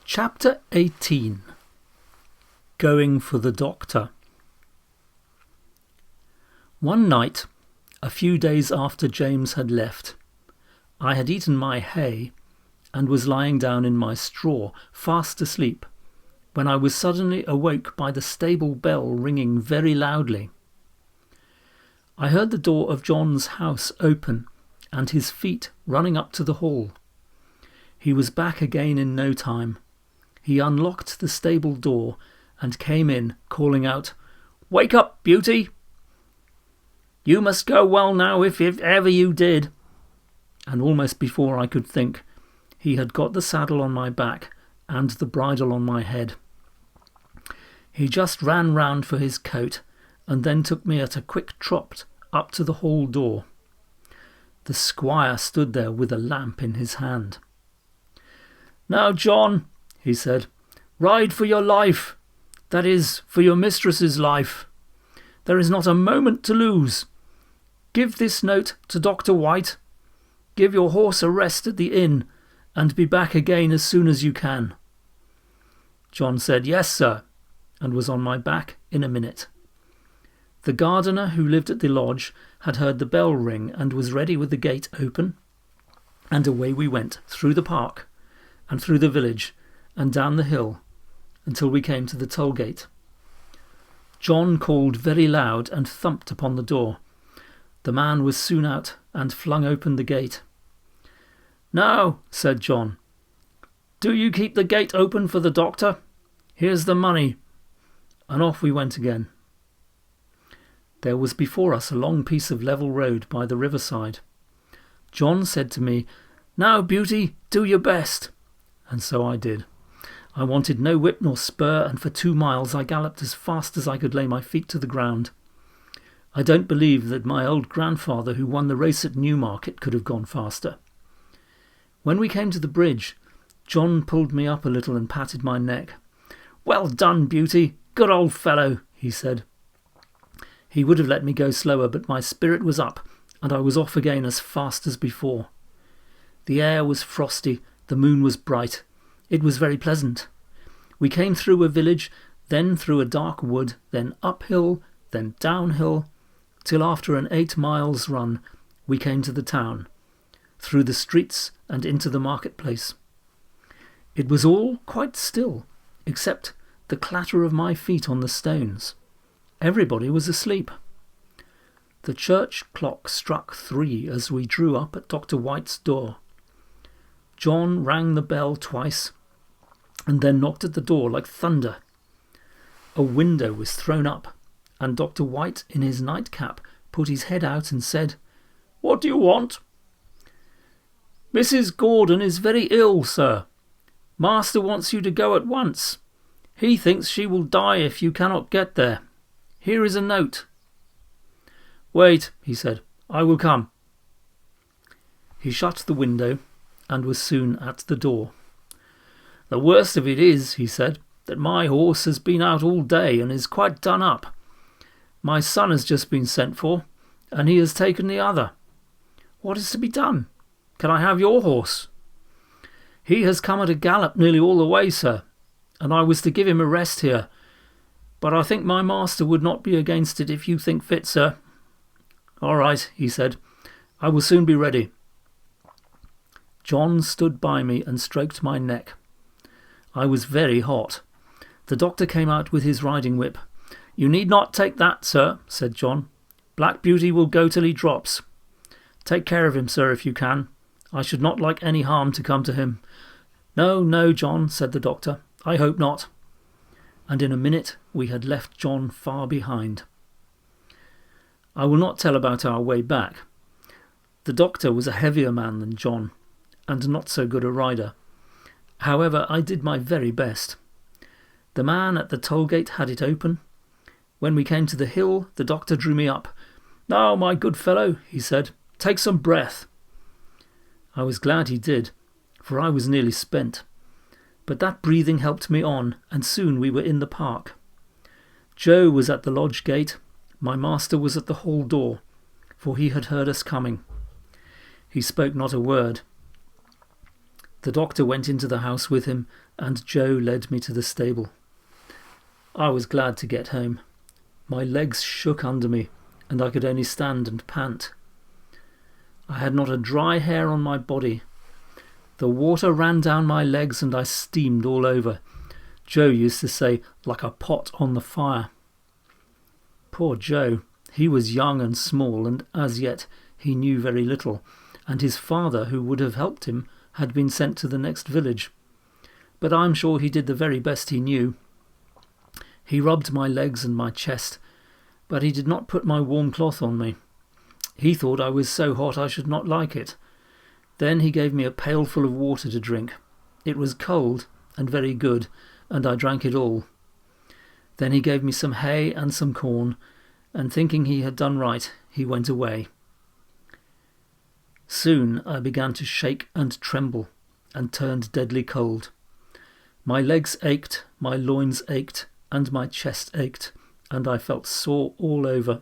Chapter 18. Going for the Doctor. One night, a few days after James had left, I had eaten my hay and was lying down in my straw, fast asleep, when I was suddenly awoke by the stable bell ringing very loudly. I heard the door of John's house open and his feet running up to the hall. He was back again in no time. He unlocked the stable door and came in, calling out, "Wake up, Beauty! You must go well now, if ever you did." And almost before I could think, he had got the saddle on my back and the bridle on my head. He just ran round for his coat and then took me at a quick trot up to the hall door. The squire stood there with a lamp in his hand. "Now, John," he said, "ride for your life, that is, for your mistress's life. There is not a moment to lose. Give this note to Dr. White. Give your horse a rest at the inn, and be back again as soon as you can." John said, "Yes, sir," and was on my back in a minute. The gardener who lived at the lodge had heard the bell ring and was ready with the gate open, and away we went through the park and through the village and down the hill until we came to the toll gate. John called very loud and thumped upon the door. The man was soon out and flung open the gate. "Now," said John, "do you keep the gate open for the doctor? Here's the money." And off we went again. There was before us a long piece of level road by the riverside. John said to me, "Now, Beauty, do your best." And so I did. I wanted no whip nor spur, and for 2 miles I galloped as fast as I could lay my feet to the ground. I don't believe that my old grandfather who won the race at Newmarket could have gone faster. When we came to the bridge, John pulled me up a little and patted my neck. "Well done, Beauty, good old fellow," he said. He would have let me go slower, but my spirit was up, and I was off again as fast as before. The air was frosty, the moon was bright. It was very pleasant. We came through a village, then through a dark wood, then uphill, then downhill, till after an 8 miles run we came to the town, through the streets and into the marketplace. It was all quite still, except the clatter of my feet on the stones. Everybody was asleep. The church clock struck 3 as we drew up at Dr. White's door. John rang the bell twice and then knocked at the door like thunder. A window was thrown up, and Dr. White in his nightcap put his head out and said, "What do you want?" "Mrs. Gordon is very ill, sir. Master wants you to go at once. He thinks she will die if you cannot get there. Here is a note." "Wait," he said, "I will come." He shut the window and was soon at the door. "The worst of it is," he said, "that my horse has been out all day and is quite done up. My son has just been sent for, and he has taken the other. What is to be done? Can I have your horse?" "He has come at a gallop nearly all the way, sir, and I was to give him a rest here. But I think my master would not be against it if you think fit, sir." "All right," he said, "I will soon be ready." John stood by me and stroked my neck. I was very hot. The doctor came out with his riding whip. "You need not take that, sir," said John. "Black Beauty will go till he drops. Take care of him, sir, if you can. I should not like any harm to come to him." "No, no, John," said the doctor. "I hope not." And in a minute we had left John far behind. I will not tell about our way back. The doctor was a heavier man than John, and not so good a rider. However, I did my very best. The man at the toll gate had it open. When we came to the hill, the doctor drew me up. "Now, my good fellow," he said, "take some breath." I was glad he did, for I was nearly spent. But that breathing helped me on, and soon we were in the park. Joe was at the lodge gate. My master was at the hall door, for he had heard us coming. He spoke not a word. The doctor went into the house with him, and Joe led me to the stable. I was glad to get home. My legs shook under me, and I could only stand and pant. I had not a dry hair on my body. The water ran down my legs and I steamed all over. Joe used to say, like a pot on the fire. Poor Joe. He was young and small, and as yet he knew very little, and his father, who would have helped him, had been sent to the next village. But I'm sure he did the very best he knew. He rubbed my legs and my chest, but he did not put my warm cloth on me. He thought I was so hot I should not like it. Then he gave me a pailful of water to drink. It was cold and very good, and I drank it all. Then he gave me some hay and some corn, and thinking he had done right, he went away. Soon I began to shake and tremble, and turned deadly cold. My legs ached, my loins ached, and my chest ached, and I felt sore all over.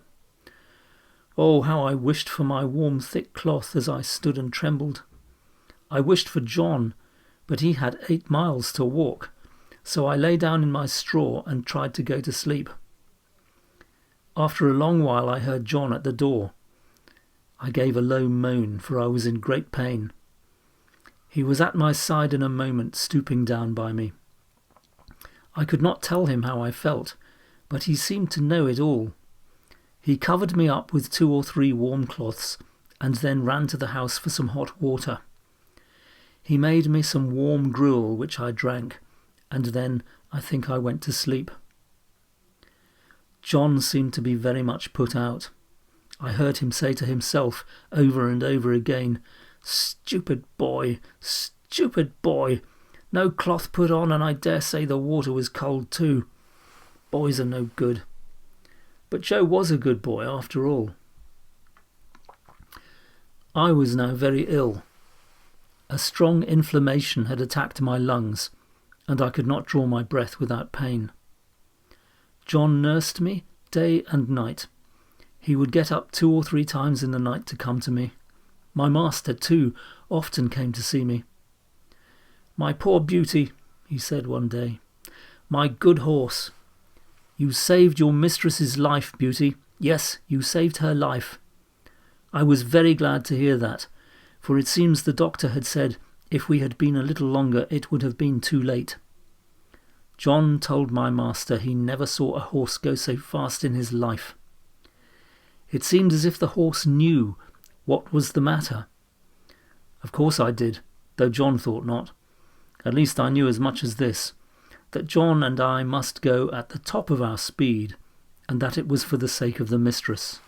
Oh, how I wished for my warm thick cloth as I stood and trembled. I wished for John, but he had 8 miles to walk, so I lay down in my straw and tried to go to sleep. After a long while I heard John at the door. I gave a low moan, for I was in great pain. He was at my side in a moment, stooping down by me. I could not tell him how I felt, but he seemed to know it all. He covered me up with 2 or 3 warm cloths, and then ran to the house for some hot water. He made me some warm gruel, which I drank, and then I think I went to sleep. John seemed to be very much put out. I heard him say to himself over and over again, "Stupid boy, stupid boy. No cloth put on, and I dare say the water was cold too. Boys are no good." But Joe was a good boy after all. I was now very ill. A strong inflammation had attacked my lungs, and I could not draw my breath without pain. John nursed me day and night. He would get up 2 or 3 times in the night to come to me. My master, too, often came to see me. "My poor Beauty," he said one day, "my good horse. You saved your mistress's life, Beauty. Yes, you saved her life." I was very glad to hear that, for it seems the doctor had said if we had been a little longer it would have been too late. John told my master he never saw a horse go so fast in his life. It seemed as if the horse knew what was the matter. Of course I did, though John thought not. At least I knew as much as this, that John and I must go at the top of our speed, and that it was for the sake of the mistress.